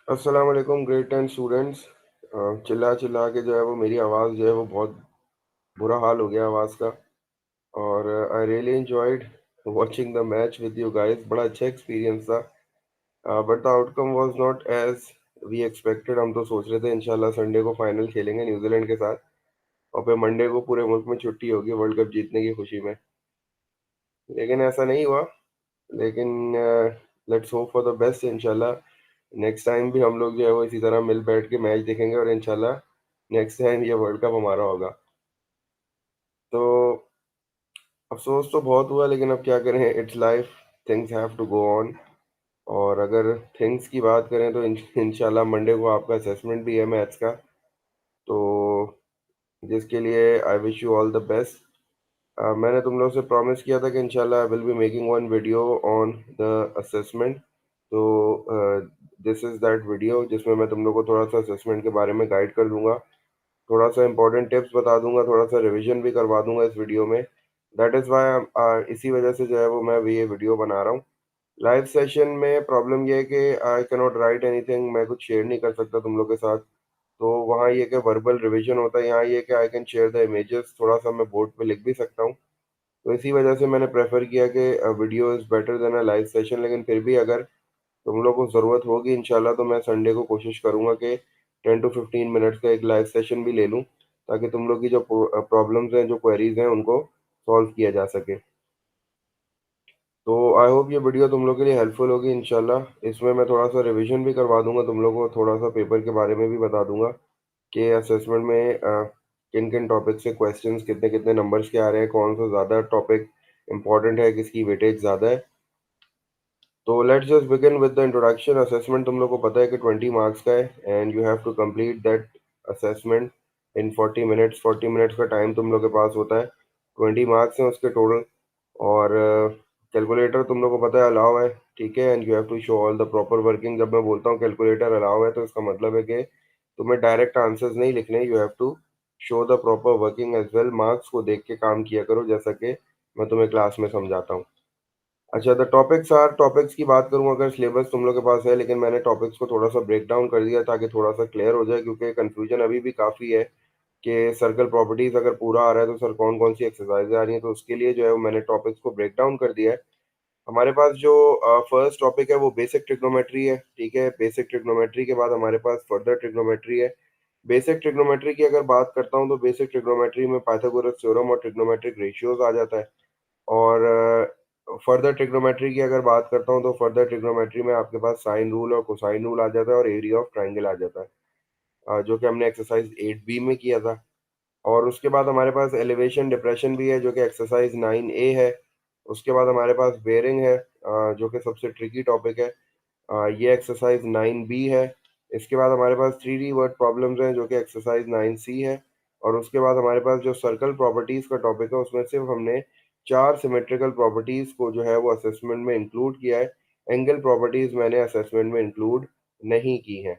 अस्सलाम वालेकुम grade 10 students. चिल्ला चिल्ला के जो है वो मेरी आवाज़ जो है वो बहुत बुरा हाल हो गया आवाज़ का। और I really enjoyed watching the match with you guys. बड़ा अच्छा एक्सपीरियंस था, but the outcome was not as we expected. हम तो सोच रहे थे इंशाल्लाह संडे को फाइनल खेलेंगे न्यूजीलैंड के साथ, और फिर मंडे को पूरे मुल्क में छुट्टी होगी वर्ल्ड कप जीतने की खुशी में। लेकिन ऐसा नहीं हुआ। लेकिन let's hope for the best इंशाल्लाह। नेक्स्ट टाइम भी हम लोग जो है वो इसी तरह मिल बैठ के मैच देखेंगे, और इंशाल्लाह नेक्स्ट टाइम ये वर्ल्ड कप हमारा होगा। तो अफसोस तो बहुत हुआ, लेकिन अब क्या करें, it's life, things have to go on. और अगर थिंग्स की बात करें तो इंशाल्लाह मंडे को आपका असेसमेंट भी है मैथ्स का, तो जिसके लिए I wish you all the best. मैंने तुम लोग से प्रॉमिस किया था कि इंशाल्लाह I will be making one video on the assessment. तो दिस इज़ दैट वीडियो जिसमें मैं तुम लोग को थोड़ा सा असेसमेंट के बारे में गाइड कर दूंगा, थोड़ा सा इंपॉर्टेंट टिप्स बता दूंगा, थोड़ा सा रिवीजन भी करवा दूंगा इस वीडियो में। दैट इज़ वाई इसी वजह से जो है वो मैं भी ये वीडियो बना रहा हूँ। लाइव सेशन में प्रॉब्लम ये है कि आई कैनॉट राइट एनीथिंग, मैं कुछ शेयर नहीं कर सकता तुम लोग के साथ। तो वहाँ ये कि वर्बल रिवीजन होता है, यहाँ ये कि I can share the images, थोड़ा सा मैं बोर्ड पे लिख भी सकता हूँ। तो इसी वजह से मैंने प्रेफर किया कि video is better than a live session. लेकिन फिर भी अगर तुम लोग को ज़रूरत होगी इंशाल्लाह, तो मैं संडे को कोशिश करूंगा कि 10 to 15 मिनट्स का एक लाइव सेशन भी ले लूं, ताकि तुम लोग की जो प्रॉब्लम्स हैं, जो क्वेरीज हैं, उनको सॉल्व किया जा सके। तो आई होप ये वीडियो तुम लोग के लिए हेल्पफुल होगी इंशाल्लाह। इसमें मैं थोड़ा सा रिवीजन भी करवा दूंगा तुम लोग को, थोड़ा सा पेपर के बारे में भी बता दूंगा कि असेसमेंट में किन किन टॉपिक से क्वेश्चंस कितने कितने नंबर्स के आ रहे हैं, कौन सा ज़्यादा टॉपिक इंपॉर्टेंट है, किसकी वेटेज ज़्यादा है। तो let's just begin with the introduction. Assessment तुम लोग को पता है कि 20 मार्क्स का है, and you have to complete that assessment in 40 minutes. 40 minutes का टाइम तुम लोग के पास होता है। 20 मार्क्स हैं उसके टोटल। और कैलकुलेटर तुम लोग को पता है अलाउ है, ठीक है, and you have to show all the proper working. जब मैं बोलता हूँ कैलकुलेटर अलाउ है, तो इसका मतलब है कि तुम्हें डायरेक्ट आंसर्स नहीं लिखने, you have to show the proper working as well. Marks को देख के काम किया करो, जैसा कि मैं तुम्हें क्लास में समझाता हूँ। अच्छा, द टॉपिक्स आर, टॉपिक्स की बात करूँ, अगर सिलेबस तुम लोग के पास है, लेकिन मैंने टॉपिक्स को थोड़ा सा ब्रेक डाउन कर दिया ताकि थोड़ा सा क्लियर हो जाए, क्योंकि कन्फ्यूजन अभी भी काफ़ी है कि सर्कल प्रॉपर्टीज अगर पूरा आ रहा है तो सर कौन कौन सी एक्सरसाइजें आ रही हैं। तो उसके लिए जो है वो मैंने टॉपिक्स को ब्रेक डाउन कर दिया है। हमारे पास जो फर्स्ट टॉपिक है वो बेसिक ट्रिग्नोमेट्री है, ठीक है। बेसिक ट्रिग्नोमेट्री के बाद हमारे पास फर्दर ट्रिग्नोमेट्री है। बेसिक ट्रिग्नोमेट्री की अगर बात करता हूँ, तो बेसिक ट्रिग्नोमेट्री में पाइथागोरस थ्योरम और ट्रिग्नोमेट्रिक रेशियोज आ जाता है। और फर्दर ट्रिग्नोमेट्री की अगर बात करता हूँ, तो फर्दर ट्रिग्नोमेट्री में आपके पास साइन रूल और कोसाइन रूल आ जाता है, और एरिया ऑफ ट्राइंगल आ जाता है, जो कि हमने एक्सरसाइज 8B में किया था। और उसके बाद हमारे पास एलिवेशन डिप्रेशन भी है, जो कि एक्सरसाइज 9A है। उसके बाद हमारे पास बेयरिंग है, जो कि सबसे ट्रिकी टॉपिक है। ये एक्सरसाइज 9B है। इसके बाद हमारे पास 3D वर्ड प्रॉब्लम्स हैं, जो कि एक्सरसाइज 9C है। और उसके बाद हमारे पास जो सर्कल प्रॉपर्टीज़ का टॉपिक है, उसमें सिर्फ हमने 4 सिमेट्रिकल प्रॉपर्टीज़ को जो है वो असेसमेंट में इंक्लूड किया है। एंगल प्रॉपर्टीज़ मैंने असेसमेंट में इंक्लूड नहीं की हैं।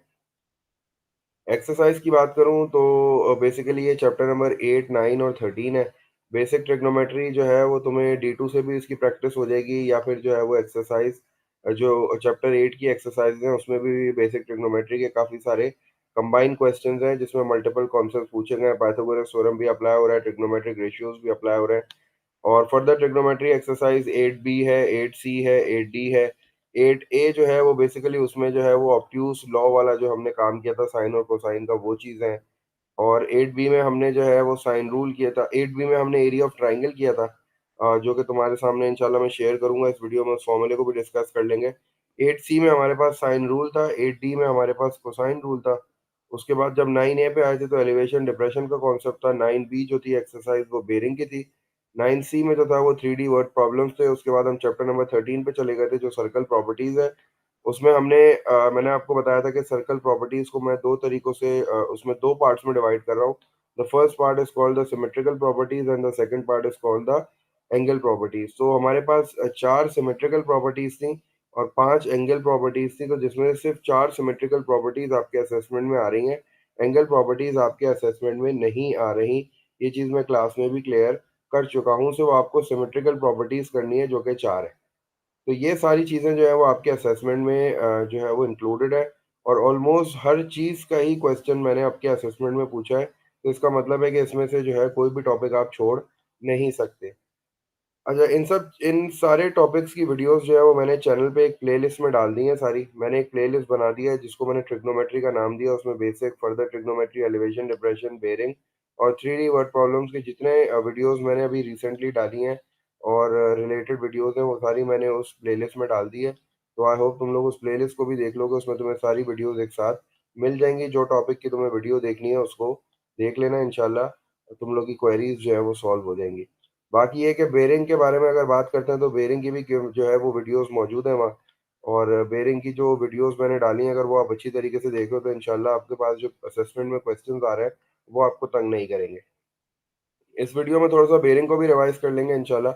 एक्सरसाइज की बात करूं तो बेसिकली ये चैप्टर नंबर 8, 9 और 13 है। बेसिक ट्रिग्नोमेट्री जो है वो तुम्हें D2 से भी इसकी प्रैक्टिस हो जाएगी, या फिर जो है वो एक्सरसाइज जो चैप्टर 8 की एक्सरसाइज हैं उसमें भी बेसिक ट्रिग्नोमेट्री के काफ़ी सारे कंबाइंड क्वेश्चंस हैं, जिसमें मल्टीपल कॉन्सेप्ट पूछे गए हैं। पाइथागोरस थ्योरम भी अप्लाई हो रहा है, ट्रिग्नोमेट्रिक रेशियोज भी अप्लाई हो रहे हैं। और फर्दर ट्रिग्नोमेट्री एक्सरसाइज 8B है, 8C है, 8D है। 8A जो है वो बेसिकली उसमें जो है वो ऑब्ट्यूज लॉ वाला जो हमने काम किया था साइन और कोसाइन का, वो चीज़ है। और 8B में हमने जो है वो साइन रूल किया था। 8B में हमने एरिया ऑफ ट्राइंगल किया था, जो कि तुम्हारे सामने इंशाल्लाह मैं शेयर करूंगा इस वीडियो में, उस फॉर्मूले को भी डिस्कस कर लेंगे। 8C में हमारे पास साइन रूल था, 8D में हमारे पास कोसाइन रूल था। उसके बाद जब 9A पे आए थे तो एलिवेशन डिप्रेशन का कॉन्सेप्ट था। 9B जो थी एक्सरसाइज वो बेरिंग की थी। 9C में जो था वो 3D वर्ड प्रॉब्लम्स थे। उसके बाद हम चैप्टर नंबर 13 पे चले गए थे, जो सर्कल प्रॉपर्टीज है। उसमें मैंने आपको बताया था कि सर्कल प्रॉपर्टीज को मैं दो तरीकों से उसमें दो पार्ट्स में डिवाइड कर रहा हूँ। The first part is called the symmetrical properties, and the second part is called the angle properties. तो हमारे पास 4 सिमेट्रिकल प्रॉपर्टीज थी और 5 एंगल प्रॉपर्टीज थी, तो जिसमें से सिर्फ 4 सिमेट्रिकल प्रॉपर्टीज आपके असेसमेंट में आ रही हैं, एंगल प्रॉपर्टीज आपके असेसमेंट में नहीं आ रही। ये चीज़ मैं क्लास में भी क्लियर कर चुका हूँ। सिर्फ आपको सिमेट्रिकल प्रॉपर्टीज करनी है, जो कि 4 है। तो ये सारी चीज़ें जो है वो आपके असेसमेंट में जो है वो इंक्लूडेड है। और ऑलमोस्ट हर चीज़ का ही क्वेश्चन मैंने आपके असेसमेंट में पूछा है, तो इसका मतलब है कि इसमें से जो है कोई भी टॉपिक आप छोड़ नहीं सकते। अच्छा, इन सारे टॉपिक्स की वीडियोस जो है वो मैंने चैनल पे एक प्लेलिस्ट में डाल दी हैं सारी। मैंने एक प्लेलिस्ट बना दी है जिसको मैंने ट्रिग्नोमेट्री का नाम दिया। उसमें basic, further trigonometry, elevation, depression, bearing और 3D वर्ड प्रॉब्लम्स के जितने वीडियोस मैंने अभी रिसेंटली डाली हैं और रिलेटेड वीडियोस हैं वो सारी मैंने उस प्लेलिस्ट में डाल दी है। तो आई होप तुम लोग उस प्लेलिस्ट को भी देख लोगे, उसमें तुम्हें सारी वीडियोस एक साथ मिल जाएंगी। जो टॉपिक की तुम्हें वीडियो देखनी है उसको देख लेना, इंशाल्लाह तुम लोग की क्वेरीज जो है वो सॉल्व हो जाएंगी। बाकी ये कि बेरिंग के बारे में अगर बात करते हैं तो बेरिंग की भी जो है वो वीडियोस मौजूद है वहाँ। और बेरिंग की जो वीडियोस मैंने डाली हैं अगर वो आप अच्छी तरीके से देखो तो इंशाल्लाह आपके पास जो असेसमेंट में क्वेश्चंस आ रहे हैं वो आपको तंग नहीं करेंगे। इस वीडियो में थोड़ा सा बेरिंग को भी रिवाइज कर लेंगे इंशाल्लाह।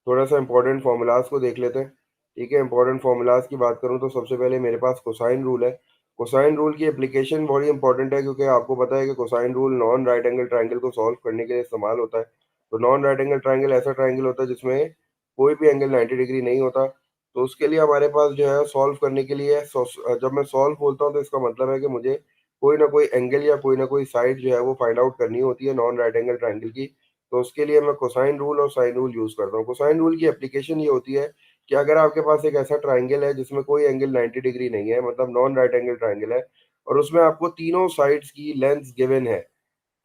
थोड़ा सा इंपॉर्टेंट फार्मूलाज को देख लेते हैं। ठीक है, इंपॉर्टेंट फार्मूलाज की बात करूं तो सबसे पहले मेरे पास कोसाइन रूल है। कोसाइन रूल की एप्लीकेशन बहुत ही इंपॉर्टेंट है क्योंकि आपको पता है कि cosine rule non right angle triangle को सॉल्व करने के लिए इस्तेमाल होता है। तो नॉन राइट एंगल ट्राइंगल ऐसा ट्राइंगल होता है जिसमें कोई भी एंगल 90 डिग्री नहीं होता। तो उसके लिए हमारे पास जो है सॉल्व करने के लिए जब मैं सॉल्व बोलता हूँ तो इसका मतलब है कि मुझे कोई ना कोई एंगल या कोई ना कोई साइड जो है वो फाइंड आउट करनी होती है नॉन राइट एंगल ट्राइंगल की। तो उसके लिए मैं कोसाइन रूल और साइन रूल यूज करता हूँ। कोसाइन रूल की एप्लीकेशन ये होती है कि अगर आपके पास एक ऐसा ट्राइंगल है जिसमें कोई एंगल 90 डिग्री नहीं है, मतलब नॉन राइट एंगल ट्राइंगल है, और उसमें आपको तीनों साइड्स की लेंथ गिवन है,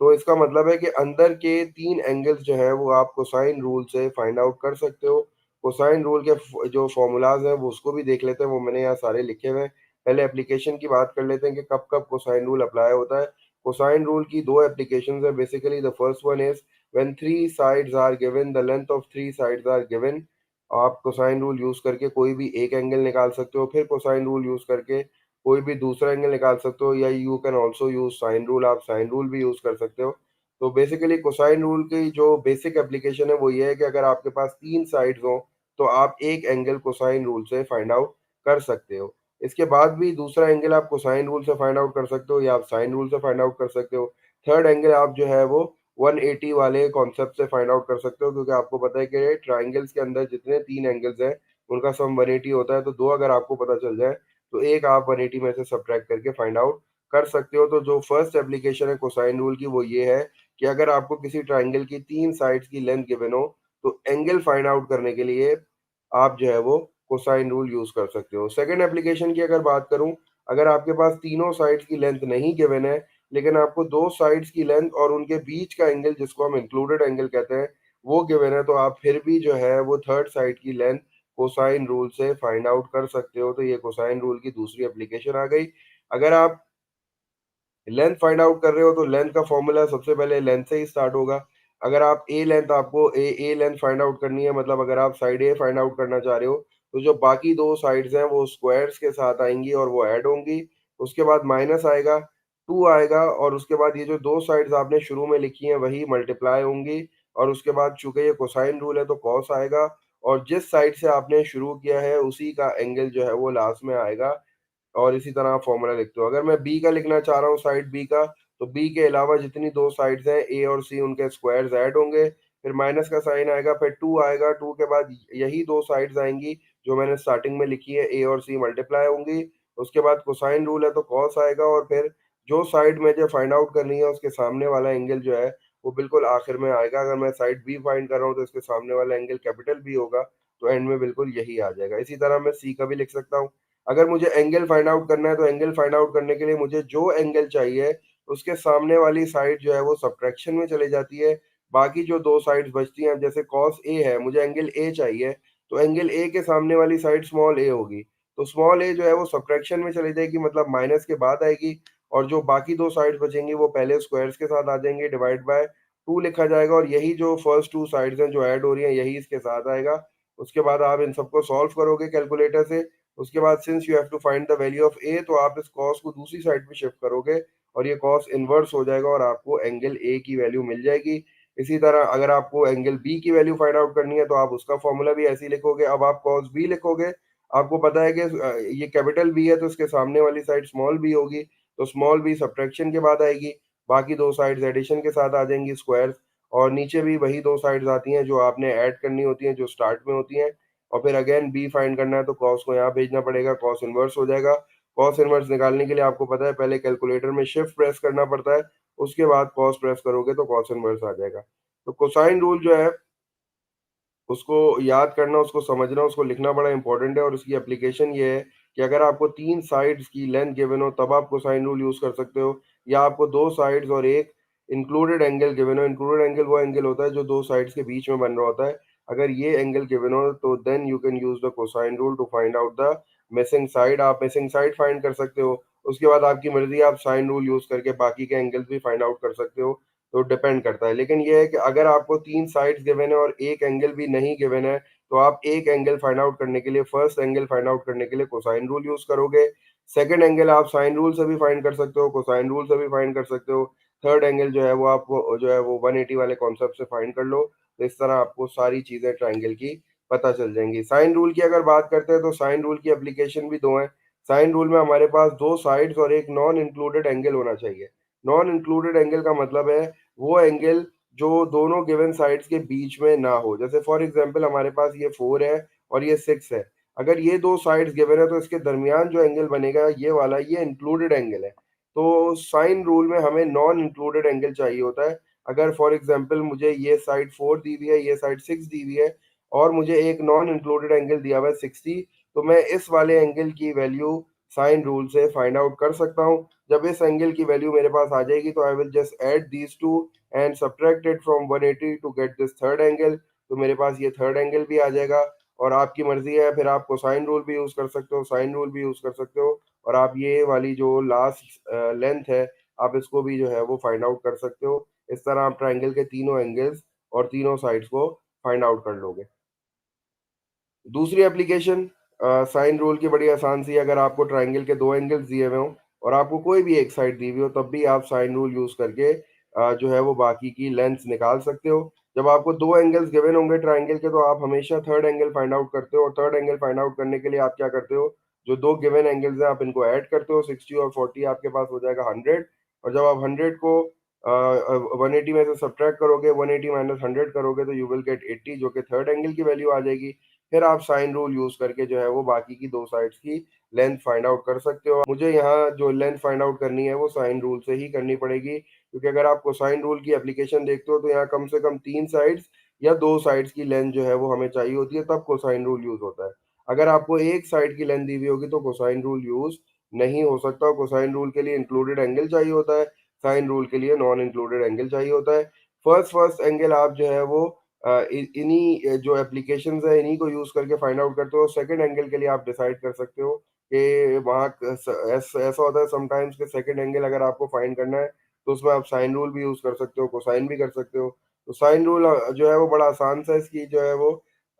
तो इसका मतलब है कि अंदर के तीन एंगल्स जो है वो आप कोसाइन रूल से फाइंड आउट कर सकते हो। कोसाइन रूल के जो फॉर्मूलाज हैं वो उसको भी देख लेते हैं, वो मैंने यहाँ सारे लिखे हुए हैं। पहले एप्लीकेशन की बात कर लेते हैं कि कब कब कोसाइन रूल अप्लाई होता है। कोसाइन रूल की दो एप्लीकेशंस है basically. The first one is when three sides are given, the length of three sides are given. आप कोसाइन रूल यूज करके कोई भी एक एंगल निकाल सकते हो, फिर कोसाइन रूल यूज करके कोई भी दूसरा एंगल निकाल सकते हो, या you can also use sine rule, आप साइन रूल भी यूज कर सकते हो। तो बेसिकली कोसाइन रूल की जो बेसिक एप्लीकेशन है वो ये है कि अगर आपके पास तीन साइड्स हो तो आप एक एंगल कोसाइन रूल से फाइंड आउट कर सकते हो। इसके बाद भी दूसरा एंगल आप कोसाइन रूल से फाइंड आउट कर सकते हो या आप साइन रूल से फाइंड आउट कर सकते हो। थर्ड एंगल आप जो है वो 180 वाले कॉन्सेप्ट से फाइंड आउट कर सकते हो, क्योंकि आपको पता है कि ट्राइंगल्स के अंदर जितने तीन एंगल्स हैं उनका सम 180 होता है। तो दो अगर आपको पता चल जाए तो एक आप 180 में से सब्ट्रैक्ट करके फाइंड आउट कर सकते हो। तो जो फर्स्ट एप्लीकेशन है कोसाइन रूल की वो ये है कि अगर आपको किसी ट्राइंगल की तीन साइड्स की लेंथ गिवन हो तो एंगल फाइंड आउट करने के लिए आप जो है वो कोसाइन रूल यूज कर सकते हो। सेकंड एप्लीकेशन की अगर बात करूं, अगर आपके पास तीनों साइड्स की लेंथ नहीं गिवन है लेकिन आपको दो साइड्स की लेंथ और उनके बीच का एंगल जिसको हम इंक्लूडेड एंगल कहते हैं वो गिवन है, तो आप फिर भी जो है वो थर्ड साइड की लेंथ कोसाइन रूल से फाइंड आउट कर सकते हो। तो ये कोसाइन रूल की दूसरी एप्लीकेशन आ गई। अगर आप लेंथ फाइंड आउट कर रहे हो तो लेंथ का फॉर्मूला सबसे पहले लेंथ से ही स्टार्ट होगा। अगर आप ए लेंथ, आपको ए लेंथ फाइंड आउट करनी है, मतलब अगर आप साइड ए फाइंड आउट करना चाह रहे हो तो जो बाकी दो साइड्स हैं वो स्क्वायर्स के साथ आएंगी और वो ऐड होंगी। उसके बाद माइनस आएगा, टू आएगा, और उसके बाद ये जो दो साइड्स आपने शुरू में लिखी हैं वही मल्टीप्लाई होंगी। और उसके बाद चूंकि ये कोसाइन रूल है तो कॉस आएगा, और जिस साइड से आपने शुरू किया है उसी का एंगल जो है वो लास्ट में आएगा। और इसी तरह आप फॉर्मूला लिखते हो। अगर मैं बी का लिखना चाह रहा हूँ, साइड बी का, तो बी के अलावा जितनी दो साइड्स हैं ए और सी उनके स्क्वायर्स ऐड होंगे, फिर माइनस का साइन आएगा, फिर टू आएगा, टू के बाद यही दो साइड्स आएंगी जो मैंने स्टार्टिंग में लिखी है, ए और सी मल्टीप्लाई होंगी। उसके बाद कोसाइन रूल है तो कॉस आएगा, और फिर जो साइड मुझे फाइंड आउट करनी है उसके सामने वाला एंगल जो है वो बिल्कुल आखिर में आएगा। अगर मैं साइड बी फाइंड कर रहा हूँ तो इसके सामने वाला एंगल कैपिटल बी होगा, तो एंड में बिल्कुल यही आ जाएगा। इसी तरह मैं सी का भी लिख सकता हूँ। अगर मुझे एंगल फाइंड आउट करना है तो एंगल फाइंड आउट करने के लिए मुझे जो एंगल चाहिए उसके सामने वाली साइड जो है वो सब्ट्रैक्शन में चली जाती है। बाकी जो दो साइड्स बचती हैं, जैसे कॉस ए है, मुझे एंगल ए चाहिए, तो एंगल ए के सामने वाली साइड स्मॉल ए होगी, तो स्मॉल ए जो है वो सब्ट्रैक्शन में चली जाएगी, मतलब माइनस के बाद आएगी। और जो बाकी दो साइड्स बचेंगी वो पहले स्क्वायर्स के साथ आ जाएंगे, डिवाइड बाय टू लिखा जाएगा, और यही जो फर्स्ट टू साइड्स हैं जो ऐड हो रही हैं यही इसके साथ आएगा। उसके बाद आप इन सबको सॉल्व करोगे कैलकुलेटर से। उसके बाद since you have to find the value of A, तो आप इस कॉस को दूसरी साइड पे शिफ्ट करोगे और ये कॉस इनवर्स हो जाएगा और आपको एंगल ए की वैल्यू मिल जाएगी। इसी तरह अगर आपको एंगल बी की वैल्यू फाइंड आउट करनी है तो आप उसका फॉर्मूला भी ऐसे ही लिखोगे। अब आप कॉस बी लिखोगे, आपको पता है कि ये कैपिटल बी है तो इसके सामने वाली साइड स्मॉल बी होगी, तो स्मॉल बी सब्ट्रैक्शन के बाद आएगी, बाकी दो साइड्स एडिशन के साथ आ जाएंगी, स्क्वायर्स। और नीचे भी वही दो साइड्स आती हैं जो आपने ऐड करनी होती हैं, जो स्टार्ट में होती हैं। और फिर अगेन बी फाइंड करना है तो कॉस को यहाँ भेजना पड़ेगा, कॉस इनवर्स हो जाएगा। कॉस इनवर्स निकालने के लिए आपको पता है पहले कैलकुलेटर में शिफ्ट प्रेस करना पड़ता है, उसके बाद कॉस प्रेस करोगे तो कॉस इनवर्स आ जाएगा। तो कोसाइन रूल जो है उसको याद करना, उसको समझना, उसको लिखना बड़ा इंपॉर्टेंट है। और उसकी एप्लीकेशन ये है कि अगर आपको 3 साइड्स की लेंथ गिवन हो तब आप कोसाइन रूल यूज़ कर सकते हो, या आपको 2 साइड्स और एक इंक्लूडेड एंगल गिवन हो। इंक्लूडेड एंगल वो एंगल होता है जो 2 साइड्स के बीच में बन रहा होता है। अगर ये एंगल गिवन हो तो then you can use the cosine rule to find out the missing side. आप मिसिंग साइड फाइंड कर सकते हो। उसके बाद आपकी मर्ज़ी, आप साइन रूल यूज़ करके बाकी के एंगल्स भी फाइंड आउट कर सकते हो। तो डिपेंड करता है। लेकिन ये है कि अगर आपको 3 साइड्स गिवन है और एक एंगल भी नहीं गिवन है, तो आप एक एंगल फाइंड आउट करने के लिए, फर्स्ट एंगल फाइंड आउट करने के लिए कोसाइन रूल यूज़ करोगे। सेकंड एंगल आप साइन रूल से भी फाइंड कर सकते हो, कोसाइन रूल से भी फाइंड कर सकते हो। थर्ड एंगल जो है वो आपको जो है वो 180 वाले कॉन्सेप्ट से फाइंड कर लो। तो इस तरह आपको सारी चीज़ें ट्रायंगल की पता चल जाएँगी। साइन रूल की अगर बात करते हैं तो साइन रूल की एप्लीकेशन भी 2 हैं। साइन रूल में हमारे पास 2 साइड्स और एक नॉन इंक्लूडेड एंगल होना चाहिए। नॉन इंक्लूडेड एंगल का मतलब है वो एंगल जो दोनों गिवन साइड्स के बीच में ना हो। जैसे फॉर एग्जांपल हमारे पास ये 4 है और ये 6 है। अगर ये 2 साइड्स गिवन है तो इसके दरमियान जो एंगल बनेगा ये वाला, ये इंक्लूडेड एंगल है। तो साइन रूल में हमें नॉन इंक्लूडेड एंगल चाहिए होता है। अगर फॉर एग्जांपल मुझे ये साइड 4 दी हुई है, ये साइड 6 दी हुई है और मुझे एक नॉन इंक्लूडेड एंगल दिया हुआ है 60, तो मैं इस वाले एंगल की वैल्यू साइन रूल से फाइंड आउट कर सकता हूँ। जब इस एंगल की वैल्यू मेरे पास आ जाएगी तो I will just add these two and subtract it from 180 to get this third angle. तो मेरे पास ये थर्ड एंगल भी आ जाएगा। और आपकी मर्जी है, फिर आप कोसाइन रूल भी यूज़ कर सकते हो, साइन रूल भी यूज़ कर सकते हो, और आप ये वाली जो लास्ट लेंथ है आप इसको भी जो है वो फाइंड आउट कर सकते हो। इस तरह आप ट्राइंगल के तीनों एंगल्स और तीनों साइड्स को फाइंड आउट कर लोगे। दूसरी एप्लीकेशन साइन रूल की बड़ी आसान सी है। अगर आपको ट्रायंगल के 2 एंगल्स दिए हुए हों और आपको कोई भी एक साइड दी हुई हो, तब भी आप साइन रूल यूज़ करके जो है वो बाकी की लेंथ्स निकाल सकते हो। जब आपको 2 एंगल्स गिवन होंगे ट्रायंगल के, तो आप हमेशा थर्ड एंगल फाइंड आउट करते हो, और थर्ड एंगल फाइंड आउट करने के लिए आप क्या करते हो, जो 2 गिवन एंगल्स हैं आप इनको ऐड करते हो, 60 और 40 आपके पास हो जाएगा 100। और जब आप 100 को 180 में से सब्ट्रैक्ट करोगे, 180 माइनस 100 करोगे, तो यू विल गेट 80, जो कि थर्ड एंगल की वैल्यू आ जाएगी। फिर आप साइन रूल यूज़ करके जो है वो बाकी की 2 साइड्स की लेंथ फाइंड आउट कर सकते हो। मुझे यहाँ जो लेंथ फाइंड आउट करनी है वो साइन रूल से ही करनी पड़ेगी, क्योंकि अगर आप कोसाइन रूल की एप्लीकेशन देखते हो तो यहाँ कम से कम 3 साइड्स या 2 साइड्स की लेंथ जो है वो हमें चाहिए होती है, तब कोसाइन रूल यूज़ होता है। अगर आपको एक साइड की लेंथ दी हुई होगी तो कोसाइन रूल यूज़ नहीं हो सकता। कोसाइन रूल के लिए इंक्लूडेड एंगल चाहिए होता है, साइन रूल के लिए नॉन इंक्लूडेड एंगल चाहिए होता है। फर्स्ट फर्स्ट एंगल आप जो है वो इन्हीं जो एप्लीकेशंस है इन्हीं को यूज़ करके फाइंड आउट करते हो। सेकंड एंगल के लिए आप डिसाइड कर सकते हो कि वहाँ ऐसा होता है समटाइम्स कि सेकंड एंगल अगर आपको फाइंड करना है तो उसमें आप साइन रूल भी यूज़ कर सकते हो, कोसाइन भी कर सकते हो। तो साइन रूल जो है वो बड़ा आसान सा है। इसकी जो है वो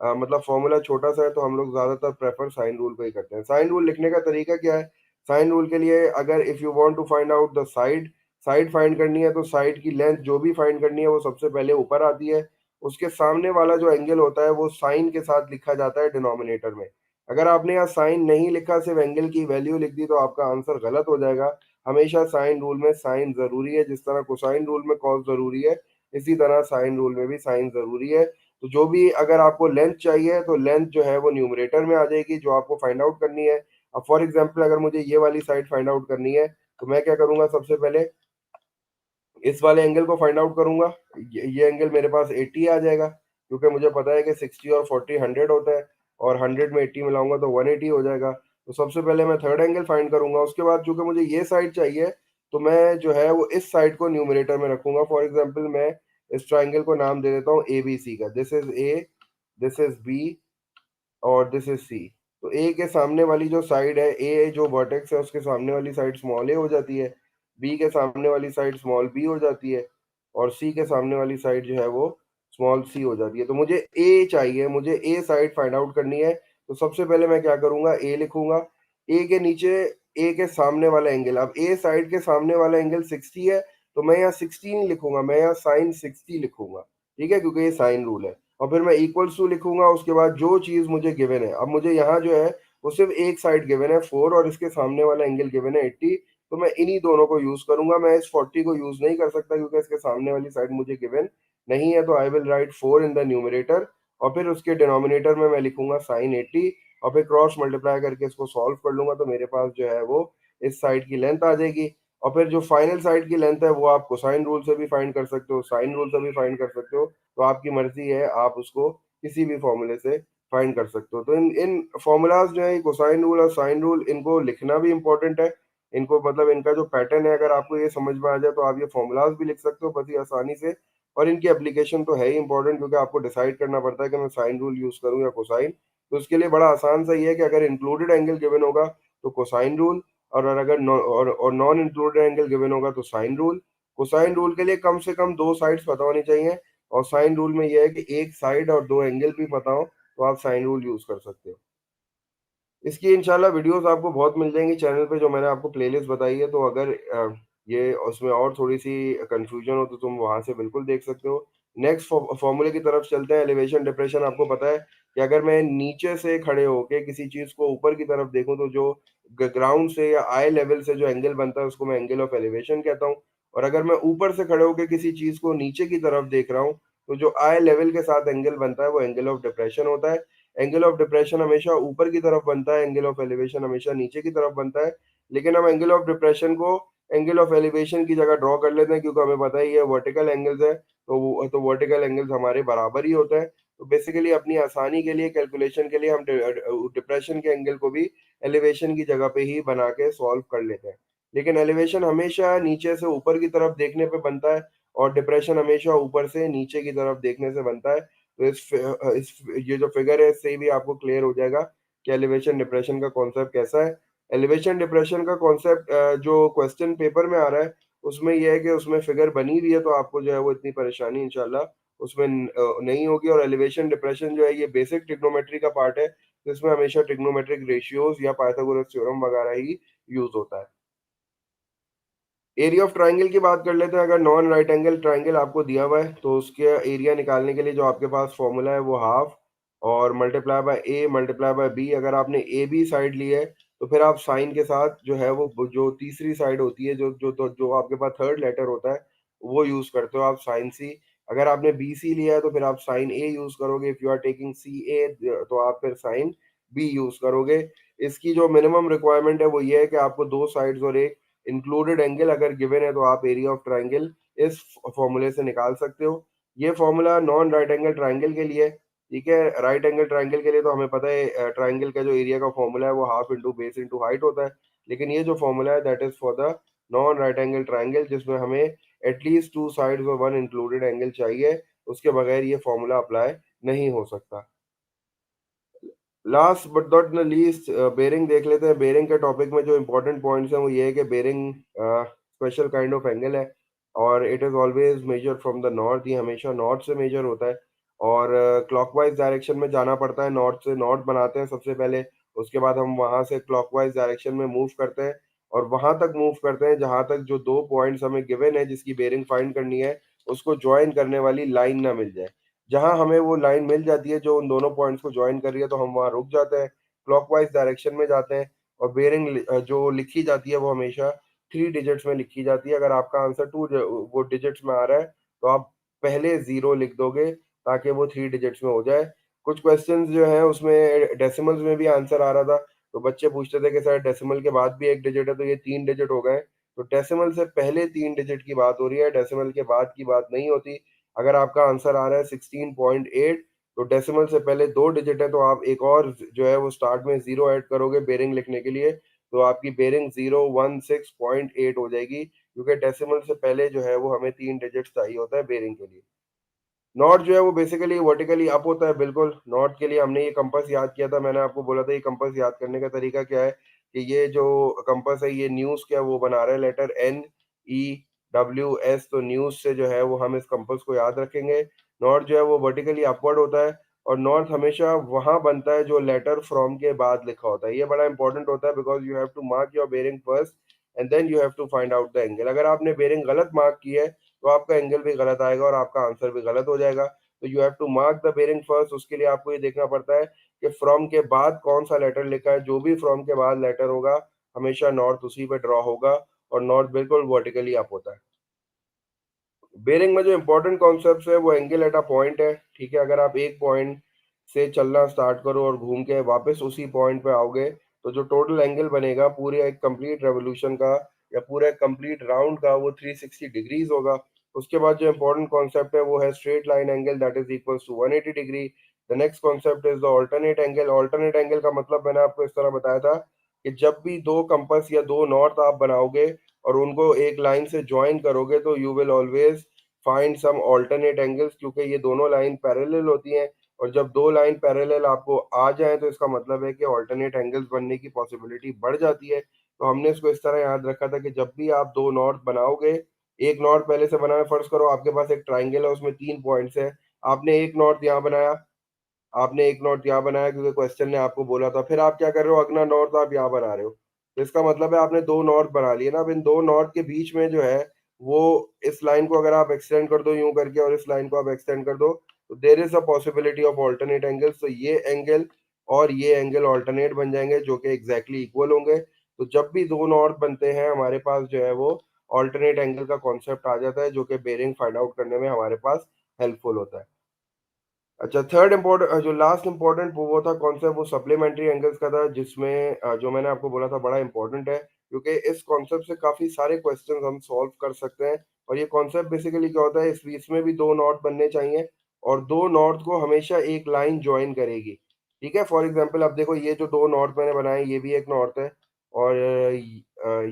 मतलब फॉर्मूला छोटा सा है, तो हम लोग ज़्यादातर प्रेफर साइन रूल को ही करते हैं। साइन रूल लिखने का तरीका क्या है? साइन रूल के लिए अगर if you want to find out the side, side find करनी है तो साइड की लेंथ जो भी फाइंड करनी है वो सबसे पहले ऊपर आती है। उसके सामने वाला जो एंगल होता है वो साइन के साथ लिखा जाता है डिनोमिनेटर में। अगर आपने यहाँ साइन नहीं लिखा, सिर्फ एंगल की वैल्यू लिख दी, तो आपका आंसर गलत हो जाएगा। हमेशा साइन रूल में साइन ज़रूरी है, जिस तरह कोसाइन रूल में कॉस ज़रूरी है, इसी तरह साइन रूल में भी साइन ज़रूरी है। तो जो भी अगर आपको लेंथ चाहिए तो लेंथ जो है वो न्यूमरेटर में आ जाएगी जो आपको फाइंड आउट करनी है। अब फॉर एग्जाम्पल अगर मुझे ये वाली साइड फाइंड आउट करनी है तो मैं क्या करूँगा, सबसे पहले इस वाले एंगल को फाइंड आउट करूंगा। ये एंगल मेरे पास 80 आ जाएगा, क्योंकि मुझे पता है कि 60 और 40 100 होता है, और 100 में 80 मिलाऊंगा तो 180 हो जाएगा। तो सबसे पहले मैं थर्ड एंगल फाइंड करूंगा। उसके बाद चूंकि मुझे ये साइड चाहिए तो मैं जो है वो इस साइड को न्यूमरेटर में रखूंगा। फॉर एग्जाम्पल मैं इस ट्राइंगल को नाम दे देता हूँ ए बी सी का। This is A, this is B, और दिस इज सी। तो ए के सामने वाली जो साइड है, ए जो वर्टेक्स है उसके सामने वाली साइड स्मॉल ए हो जाती है, बी के सामने वाली साइड स्मॉल बी हो जाती है, और सी के सामने वाली साइड जो है वो स्मॉल सी हो जाती है। तो मुझे ए चाहिए, मुझे ए साइड फाइंड आउट करनी है। तो सबसे पहले मैं क्या करूंगा, ए लिखूंगा। ए के नीचे ए के सामने वाला एंगल, अब ए साइड के सामने वाला एंगल 60 है, तो मैं यहाँ 16 लिखूंगा, मैं यहाँ साइन 60 लिखूंगा। ठीक है, क्योंकि ये साइन रूल है। और फिर मैं इक्वल्स टू लिखूंगा। उसके बाद जो चीज़ मुझे गिवन है, अब मुझे यहाँ जो है वो सिर्फ एक साइड गिवन है 4, और इसके सामने वाला एंगल गिवन है 80। तो मैं इन्हीं दोनों को यूज़ करूंगा। मैं इस 40 को यूज़ नहीं कर सकता क्योंकि इसके सामने वाली साइड मुझे गिवन नहीं है। तो I will write 4 in the numerator, और फिर उसके डिनोमिनेटर में मैं लिखूंगा साइन 80। और फिर क्रॉस मल्टीप्लाई करके इसको सॉल्व कर लूंगा, तो मेरे पास जो है वो इस साइड की लेंथ आ जाएगी। और फिर जो फाइनल साइड की लेंथ है वो आप कोसाइन रूल से भी फाइंड कर सकते हो, साइन रूल से भी फाइंड कर सकते हो, तो आपकी मर्जी है, आप उसको किसी भी फॉर्मूले से फाइंड कर सकते हो। तो इन इन फॉर्मूलाज जो है, कोसाइन रूल और साइन रूल, इनको लिखना भी इंपॉर्टेंट है। इनको मतलब इनका जो पैटर्न है, अगर आपको ये समझ में आ जाए तो आप ये फॉर्मूलाज भी लिख सकते हो बस ही आसानी से। और इनकी एप्लीकेशन तो है ही इंपॉर्टेंट, क्योंकि आपको डिसाइड करना पड़ता है कि मैं साइन रूल यूज करूं या कोसाइन। तो उसके लिए बड़ा आसान सा ही है कि अगर इंक्लूडेड एंगल गिवन होगा तो कोसाइन रूल, और अगर और नॉन इंक्लूडेड एंगल गिवन होगा तो साइन रूल। कोसाइन रूल के लिए कम से कम दो साइड्स पता होनी चाहिए, और साइन रूल में यह है कि एक साइड और दो एंगल भी पता हो तो आप साइन रूल यूज कर सकते हो। इसकी इंशाल्लाह वीडियोस आपको बहुत मिल जाएंगी चैनल पे, जो मैंने आपको प्लेलिस्ट बताई है। तो अगर ये उसमें और थोड़ी सी कंफ्यूजन हो तो तुम वहां से बिल्कुल देख सकते हो। नेक्स्ट फॉर्मूले की तरफ चलते हैं। एलिवेशन डिप्रेशन, आपको पता है कि अगर मैं नीचे से खड़े होके किसी चीज को ऊपर की तरफ देखूं तो जो ग्राउंड से या आई लेवल से जो एंगल बनता है उसको मैं एंगल ऑफ एलिवेशन कहता हूँ। और अगर मैं ऊपर से खड़े होके किसी चीज को नीचे की तरफ देख रहा हूँ तो जो आई लेवल के साथ एंगल बनता है वो एंगल ऑफ डिप्रेशन होता है। एंगल ऑफ डिप्रेशन हमेशा ऊपर की तरफ बनता है, एंगल ऑफ एलिवेशन हमेशा नीचे की तरफ बनता है। लेकिन हम एंगल ऑफ डिप्रेशन को एंगल ऑफ एलिवेशन की जगह ड्रॉ कर लेते हैं, क्योंकि हमें पता है ये वर्टिकल एंगल्स है, तो वर्टिकल एंगल्स हमारे बराबर ही होते हैं। तो बेसिकली अपनी आसानी के लिए, कैलकुलेशन के लिए हम डिप्रेशन के एंगल को भी एलिवेशन की जगह पे ही बना के सॉल्व कर लेते हैं। लेकिन एलिवेशन हमेशा नीचे से ऊपर की तरफ देखने पे बनता है, और डिप्रेशन हमेशा ऊपर से नीचे की तरफ देखने से बनता है। तो इस ये जो फिगर है इससे भी आपको क्लियर हो जाएगा कि एलिवेशन डिप्रेशन का कॉन्सेप्ट कैसा है। एलिवेशन डिप्रेशन का कॉन्सेप्ट जो क्वेश्चन पेपर में आ रहा है उसमें यह है कि उसमें फिगर बनी हुई है, तो आपको जो है वो इतनी परेशानी इंशाल्लाह उसमें नहीं होगी। और एलिवेशन डिप्रेशन जो है ये बेसिक ट्रिग्नोमेट्री का पार्ट है, जिसमें हमेशा ट्रिग्नोमेट्रिक रेशियोज या पाइथागोरस थ्योरम वगैरह ही यूज होता है। एरिया ऑफ ट्राइंगल की बात कर लेते हैं। अगर नॉन राइट एंगल ट्राइंगल आपको दिया हुआ है तो उसके एरिया निकालने के लिए जो आपके पास फॉर्मूला है वो हाफ और multiply by A multiply by B. अगर आपने ए बी साइड ली है तो फिर आप साइन के साथ जो है वो जो तीसरी साइड होती है, जो आपके पास थर्ड लेटर होता है, वो यूज करते हो आप, साइन सी। अगर आपने बी सी लिया है तो फिर आप साइन ए यूज करोगे। इफ यू आर टेकिंग सी ए तो आप फिर साइन बी यूज करोगे। इसकी जो मिनिमम रिक्वायरमेंट है वो ये है कि आपको दो साइड्स और एक इंक्लूडेड एंगल अगर गिवन है तो आप एरिया ऑफ ट्राइंगल इस फॉर्मूले से निकाल सकते हो। ये formula non right angle triangle के लिए, ठीक है। राइट एंगल ट्राइंगल के लिए तो हमें पता है ट्राइंगल का जो एरिया का फॉर्मूला है वो half into base into height होता है। लेकिन ये जो फॉर्मूला है that is for the non right angle triangle, जिसमें हमें एटलीस्ट टू साइड्स और वन इंक्लूडेड एंगल चाहिए, उसके बगैर ये फॉर्मूला अप्लाई नहीं हो सकता। Last but not the least bearing देख लेते हैं। बेरिंग के टॉपिक में जो इंपॉर्टेंट पॉइंट्स हैं वो ये है कि bearing special kind of angle है, और it is always measure from the north. ये हमेशा नॉर्थ से मेजर होता है, और क्लॉकवाइज डायरेक्शन में जाना पड़ता है। नॉर्थ से नॉर्थ बनाते हैं सबसे पहले, उसके बाद हम वहां से क्लॉकवाइज डायरेक्शन में मूव करते हैं, और वहां तक मूव करते हैं जहां तक जो दो पॉइंट्स हमें गिवन है जिसकी बेरिंग फाइंड करनी है उसको ज्वाइन करने वाली लाइन ना मिल जाए। जहां हमें वो लाइन मिल जाती है जो उन दोनों पॉइंट्स को ज्वाइन कर रही है तो हम वहां रुक जाते हैं, क्लॉकवाइज डायरेक्शन में जाते हैं। और बेरिंग जो लिखी जाती है वो हमेशा थ्री डिजिट्स में लिखी जाती है। अगर आपका आंसर टू वो डिजिट्स में आ रहा है तो आप पहले जीरो लिख दोगे ताकि वो थ्री डिजिट्स में हो जाए। कुछ क्वेश्चंस जो है उसमें डेसिमल्स में भी आंसर आ रहा था, तो बच्चे पूछते थे कि सर डेसिमल के बाद भी एक डिजिट है तो ये तीन डिजिट हो गए। तो डेसिमल से पहले तीन डिजिट की बात हो रही है, डेसिमल के बाद की बात नहीं होती। अगर आपका आंसर आ रहा है 16.8 तो डेसिमल से पहले दो डिजिट है, तो आप एक और जो है वो स्टार्ट में जीरो ऐड करोगे बेरिंग लिखने के लिए, तो आपकी बेरिंग 016.8 हो जाएगी, क्योंकि डेसिमल से पहले जो है वो हमें तीन डिजिट चाहिए होता है बेरिंग के लिए। नॉर्थ जो है वो बेसिकली वर्टिकली अप होता है। बिल्कुल नॉर्थ के लिए हमने ये कंपास याद किया था, मैंने आपको बोला था ये कंपास याद करने का तरीका क्या है कि ये जो कंपास है ये न्यूज क्या वो बना रहा है, लेटर NEWS। तो न्यूज से जो है वो हम इस कंपास को याद रखेंगे। नॉर्थ जो है वो वर्टिकली अपवर्ड होता है, और नॉर्थ हमेशा वहां बनता है जो लेटर फ्रॉम के बाद लिखा होता है। ये बड़ा इंपॉर्टेंट होता है because you have to mark your bearing first and then you have to find out the angle. अगर आपने बेरिंग गलत मार्क की है तो आपका एंगल भी गलत आएगा और आपका आंसर भी गलत हो जाएगा। तो you have to mark the bearing first. उसके लिए आपको ये देखना पड़ता है कि फ्रॉम के बाद कौन सा लेटर लिखा है। जो भी फ्रॉम के बाद लेटर होगा हमेशा नॉर्थ उसी पे ड्रॉ होगा, और नॉर्थ बिल्कुल वर्टिकली अप होता है। बेरिंग में जो इंपॉर्टेंट कॉन्सेप्ट है वो एंगल एट अ पॉइंट है, ठीक है। अगर आप एक पॉइंट से चलना स्टार्ट करो और घूम के वापस उसी पॉइंट पे आओगे, तो जो टोटल एंगल बनेगा पूरे एक कंप्लीट रेवोल्यूशन का या पूरे कंप्लीट राउंड का, वो 360 डिग्रीज होगा। उसके बाद जो इंपॉर्टेंट कॉन्सेप्ट है वो है straight line angle, that is equals to 180 degree. The next concept is the alternate angle. Alternate angle का मतलब मैंने आपको इस तरह बताया था कि जब भी दो कंपास या दो नॉर्थ आप बनाओगे और उनको एक लाइन से ज्वाइन करोगे, तो you will always find some alternate angles, क्योंकि ये दोनों लाइन पैरेलल होती हैं। और जब दो लाइन पैरेलल आपको आ जाए तो इसका मतलब है कि ऑल्टरनेट एंगल्स बनने की पॉसिबिलिटी बढ़ जाती है। तो हमने इसको इस तरह याद रखा था कि जब भी आप दो नॉर्थ बनाओगे, एक नॉर्थ पहले से बनाया, फर्ज करो आपके पास एक ट्राइंगल है उसमें 3 पॉइंट्स है, आपने एक नॉर्थ यहाँ बनाया, आपने एक नॉट यहाँ बनाया क्योंकि क्वेश्चन ने आपको बोला था, फिर आप क्या कर रहे हो, अगला नॉर्थ आप यहाँ बना रहे हो। तो इसका मतलब है आपने दो नॉर्थ बना लिए ना। अब इन दो नॉर्थ के बीच में जो है वो, इस लाइन को अगर आप एक्सटेंड कर दो यूं करके और इस लाइन को आप एक्सटेंड कर दो, तो there is a possibility of alternate angles. तो ये एंगल और ये एंगल ऑल्टरनेट बन जाएंगे जो कि एग्जैक्टली इक्वल होंगे। तो जब भी दो नॉर्थ बनते हैं हमारे पास जो है वो ऑल्टरनेट एंगल का कॉन्सेप्ट आ जाता है, जो कि बेरिंग फाइंड आउट करने में हमारे पास हेल्पफुल होता है। अच्छा, थर्ड इम्पोर्टेंट, जो लास्ट इम्पोर्टेंट वो था कॉन्सेप्ट, वो सप्लीमेंट्री एंगल्स का था, जिसमें जो मैंने आपको बोला था बड़ा इंपॉर्टेंट है, क्योंकि इस कॉन्सेप्ट से काफी सारे क्वेश्चंस हम सॉल्व कर सकते हैं। और ये कॉन्सेप्ट बेसिकली क्या होता है, इसमें भी दो नॉट बनने चाहिए और दो नॉट को हमेशा एक लाइन ज्वाइन करेगी। ठीक है, फॉर एग्जाम्पल अब देखो, ये जो दो नॉट मैंने बनाए, ये भी एक नॉर्थ है और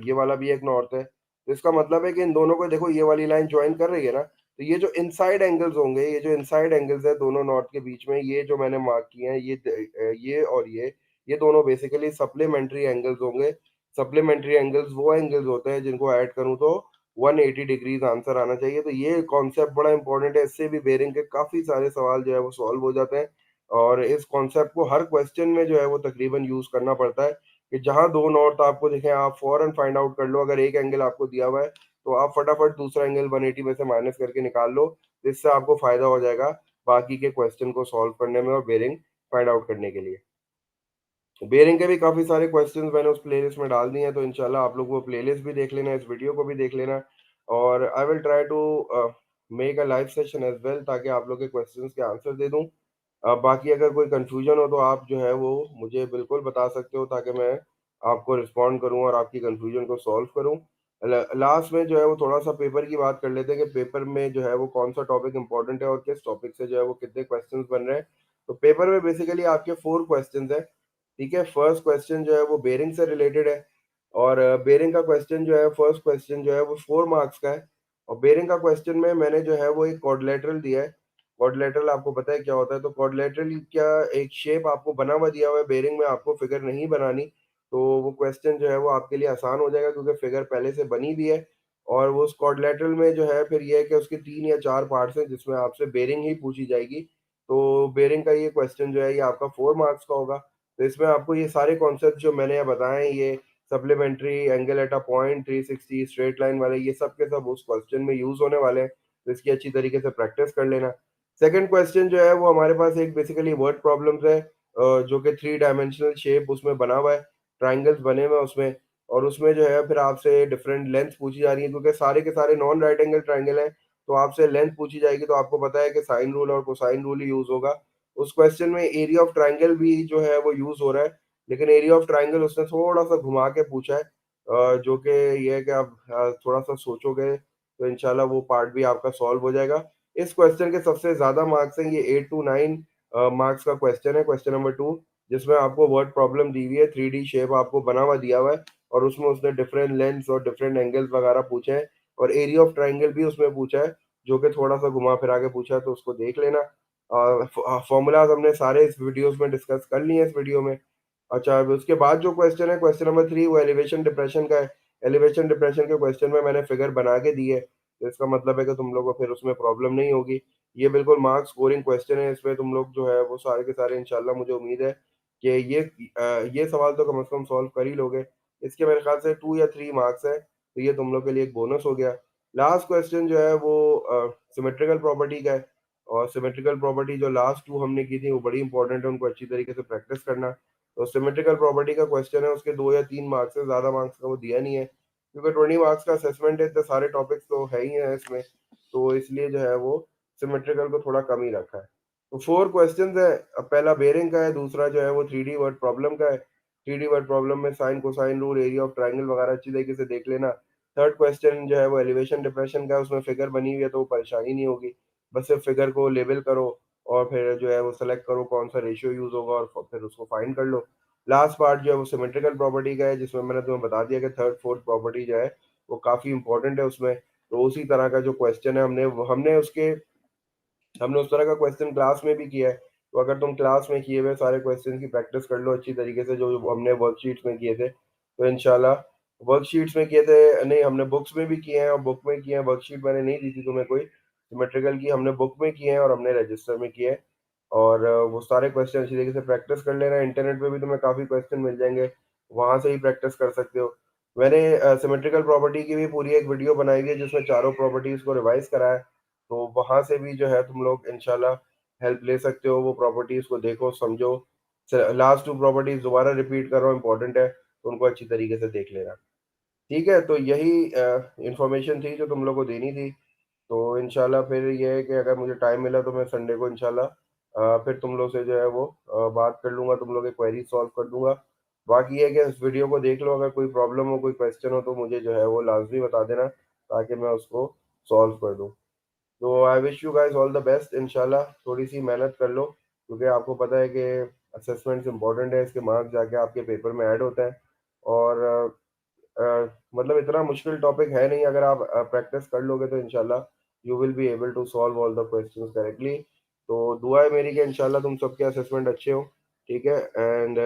ये वाला भी एक नॉर्थ है। तो इसका मतलब है कि इन दोनों को देखो, ये वाली लाइन ज्वाइन कर रही है ना। तो ये जो इनसाइड एंगल्स होंगे, ये जो इनसाइड एंगल्स है दोनों नॉट के बीच में, ये जो मैंने मार्क किए हैं, ये और ये दोनों बेसिकली सप्लीमेंट्री एंगल्स होंगे। सप्लीमेंट्री एंगल्स वो एंगल्स होते हैं जिनको ऐड करूं तो 180 डिग्रीज आंसर आना चाहिए। तो ये कॉन्सेप्ट बड़ा इंपॉर्टेंट है, इससे भी बेरिंग के काफी सारे सवाल जो है वो सॉल्व हो जाते हैं। और इस कॉन्सेप्ट को हर क्वेश्चन में जो है वो तकरीबन यूज करना पड़ता है कि जहां दो नॉर्थ आपको दिखे, आप फौरन फाइंड आउट कर लो। अगर एक एंगल आपको दिया हुआ है तो आप फटाफट दूसरा एंगल 180 में से माइनस करके निकाल लो, इससे आपको फायदा हो जाएगा बाकी के क्वेश्चन को सॉल्व करने में और बेरिंग फाइंड आउट करने के लिए। बेरिंग के भी काफी सारे क्वेश्चंस मैंने उस प्लेलिस्ट में डाल दिए हैं, तो इंशाल्लाह आप लोग वो प्लेलिस्ट भी देख लेना, इस वीडियो को भी देख लेना। और I will try to make a live session as well, ताकि आप लोग के क्वेश्चंस के आंसर दे दूं। बाकी अगर कोई कंफ्यूजन हो तो आप जो है वो मुझे बिल्कुल बता सकते हो, ताकि मैं आपको रिस्पॉन्ड करूं और आपकी कंफ्यूजन को सॉल्व करूं। लास्ट में जो है वो थोड़ा सा पेपर की बात कर लेते हैं कि पेपर में जो है वो कौन सा टॉपिक इंपॉर्टेंट है और किस टॉपिक से जो है वो कितने क्वेश्चंस बन रहे हैं। तो पेपर में बेसिकली आपके 4 क्वेश्चंस है। ठीक है, फर्स्ट क्वेश्चन जो है वो बेरिंग से रिलेटेड है और बेरिंग का क्वेश्चन जो है, फर्स्ट क्वेश्चन जो है वो 4 मार्क्स का है। और बेरिंग का क्वेश्चन में मैंने जो है वो एक क्वाड्रिलेटरल दिया है। क्वाड्रिलेटरल आपको पता है क्या होता है, तो क्वाड्रिलेटरल क्या, एक शेप आपको बना हुआ दिया हुआ है बेरिंग में, आपको फिगर नहीं बनानी। तो वो क्वेश्चन जो है वो आपके लिए आसान हो जाएगा क्योंकि फिगर पहले से बनी भी है। और वो उस क्वाड्रिलेटरल में जो है फिर ये है कि उसके 3 या 4 पार्ट्स हैं जिसमें आपसे बेरिंग ही पूछी जाएगी। तो बेरिंग का ये क्वेश्चन जो है ये आपका 4 मार्क्स का होगा। तो इसमें आपको ये सारे कॉन्सेप्ट जो मैंने यहाँ बताए हैं, ये supplementary angle at a point, 360, straight line वाले, ये सब के सब उस क्वेश्चन में यूज होने वाले हैं। तो इसकी अच्छी तरीके से प्रैक्टिस कर लेना। सेकंड क्वेश्चन जो है वो हमारे पास एक बेसिकली वर्ड प्रॉब्लम्स है, जो कि 3 डायमेंशनल शेप उसमें बना हुआ है, ट्राइंगल्स बने हुए हैं उसमें। और उसमें जो है फिर आपसे डिफरेंट लेंथ पूछी जा रही है, क्योंकि सारे के सारे नॉन राइट एंगल ट्राइंगल हैं। तो आपसे लेंथ पूछी जाएगी, तो आपको पता है कि साइन रूल और कोसाइन रूल ही यूज होगा। उस क्वेश्चन में एरिया ऑफ ट्राइंगल भी जो है वो यूज हो रहा है, लेकिन एरिया ऑफ ट्राइंगल उसने थोड़ा सा घुमा के पूछा है, जो कि ये है कि आप थोड़ा सा सोचोगे तो इंशाल्लाह वो पार्ट भी आपका सॉल्व हो जाएगा। इस क्वेश्चन के सबसे ज्यादा मार्क्स हैं, ये 8 to 9 मार्क्स का क्वेश्चन है, क्वेश्चन नंबर 2, जिसमें आपको वर्ड प्रॉब्लम दी हुई है, 3D शेप आपको बना हुआ दिया हुआ है और उसमें उसने डिफरेंट लेंथ और डिफरेंट एंगल्स वगैरह पूछे हैं और एरिया ऑफ ट्राइंगल भी उसमें पूछा है, जो कि थोड़ा सा घुमा फिरा के पूछा है, तो उसको देख लेना। फॉर्मूलाज हमने सारे इस वीडियोस में डिस्कस कर लिए हैं इस वीडियो में। अच्छा, अब उसके बाद जो क्वेश्चन है, क्वेश्चन नंबर 3, वो एलिवेशन डिप्रेशन का है। एलिवेशन डिप्रेशन के क्वेश्चन में मैंने फिगर बना के दी है, तो इसका मतलब है कि तुम लोग को फिर उसमें प्रॉब्लम नहीं होगी। ये बिल्कुल मार्क्स स्कोरिंग क्वेश्चन है, इसमें तुम लोग जो है वो सारे के सारे इंशाल्लाह मुझे उम्मीद है कि ये सवाल तो कम से कम सॉल्व कर ही लोगे। इसके मेरे ख्याल से 2 या 3 मार्क्स है, तो ये तुम लोग के लिए एक बोनस हो गया। लास्ट क्वेश्चन जो है वो सिमेट्रिकल प्रॉपर्टी का है। और सिमेट्रिकल प्रॉपर्टी जो लास्ट 2 हमने की थी वो बड़ी इंपॉर्टेंट है, उनको अच्छी तरीके से प्रैक्टिस करना। तो सिमेट्रिकल प्रॉपर्टी का क्वेश्चन है, उसके 2 या 3 मार्क्स से ज़्यादा मार्क्स का वो दिया नहीं है, क्योंकि 20 मार्क्स का असेसमेंट है, इतने सारे टॉपिक्स तो है ही है इसमें। तो इसलिए जो है वो सिमेट्रिकल को थोड़ा कम ही रखा है। तो 4 क्वेश्चंस है। अब पहला बेयरिंग का है, दूसरा जो है वो 3D वर्ड प्रॉब्लम का है। 3D वर्ड प्रॉब्लम में sine, cosine rule, area of triangle वगैरह अच्छी तरीके से देख लेना। थर्ड क्वेश्चन जो है वो एलिवेशन डिप्रेशन का है, उसमें फिगर बनी हुई है तो वो परेशानी नहीं होगी। बस सिर्फ फिगर को लेबल करो और फिर जो है वो सेलेक्ट करो कौन सा रेशियो यूज होगा और फिर उसको फाइंड कर लो। लास्ट पार्ट जो है वो सिमेट्रिकल प्रॉपर्टी का है, जिसमें मैंने तुम्हें बता दिया कि थर्ड फोर्थ प्रॉपर्टी जो है वो काफी इंपॉर्टेंट है उसमें। तो उसी तरह का जो क्वेश्चन है हमने उस तरह का क्वेश्चन क्लास में भी किया है। तो अगर तुम क्लास में किए हुए सारे क्वेश्चन की प्रैक्टिस कर लो अच्छी तरीके से, जो हमने वर्कशीट्स में किए थे, तो इंशाल्लाह वर्कशीट्स में किए थे नहीं, हमने बुक्स में भी किए हैं और बुक में किए हैं। वर्कशीट मैंने नहीं दी थी तुम्हें कोई सिमेट्रिकल की, हमने बुक में किए हैं और हमने रजिस्टर में किए हैं। और वो सारे क्वेश्चन अच्छी तरीके से प्रैक्टिस कर लेना। इंटरनेट पे भी तुम्हें काफ़ी क्वेश्चन मिल जाएंगे, वहां से ही प्रैक्टिस कर सकते हो। मैंने सिमेट्रिकल प्रॉपर्टी की भी पूरी एक वीडियो बनाई हुई है जिसमें चारों प्रॉपर्टीज को रिवाइज करा है। तो वहां से भी जो है तुम लोग इंशाल्लाह हेल्प ले सकते हो। वो प्रॉपर्टीज को देखो समझो। लास्ट 2 प्रॉपर्टीज दोबारा रिपीट कर रहा हूँ, इंपॉर्टेंट है तो उनको अच्छी तरीके से देख लेना। ठीक है, तो यही इंफॉर्मेशन थी जो तुम लोग को देनी थी। तो इंशाल्लाह फिर ये है कि अगर मुझे टाइम मिला तो मैं संडे को इंशाल्लाह फिर तुम लोग से जो है वो बात कर लूंगा, तुम लोग की क्वेरी सॉल्व कर दूंगा। बाकी ये है कि इस वीडियो को देख लो, अगर कोई प्रॉब्लम हो कोई क्वेश्चन हो तो मुझे जो है वो लाजमी बता देना ताकि मैं उसको सॉल्व कर दूँ। तो I wish you guys all the best. इंशाल्लाह थोड़ी सी मेहनत कर लो क्योंकि आपको पता है कि असेसमेंट्स इंपॉर्टेंट है, इसके मार्क्स जाके आपके पेपर में ऐड होता है। और मतलब इतना मुश्किल टॉपिक है नहीं, अगर आप प्रैक्टिस कर लोगे तो इंशाल्लाह you will be able to solve all the questions correctly. तो दुआ है मेरी कि इंशाल्लाह तुम सबके असेसमेंट अच्छे हो। ठीक है, एंड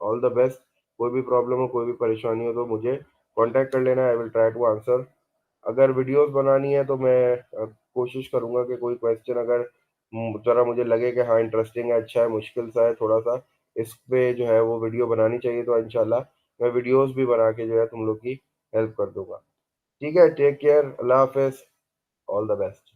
ऑल द बेस्ट। कोई भी प्रॉब्लम हो कोई भी परेशानी हो तो मुझे कांटेक्ट कर लेना, I will try to answer. अगर वीडियोस बनानी है तो मैं कोशिश करूंगा कि कोई क्वेश्चन अगर जरा मुझे लगे कि हाँ इंटरेस्टिंग है, अच्छा है, मुश्किल सा है थोड़ा सा, इस पे जो है वो वीडियो बनानी चाहिए, तो इंशाल्लाह मैं वीडियोस भी बना के जो है तुम लोग की हेल्प कर दूंगा। ठीक है, टेक केयर, अल्लाह हाफिज, ऑल द बेस्ट।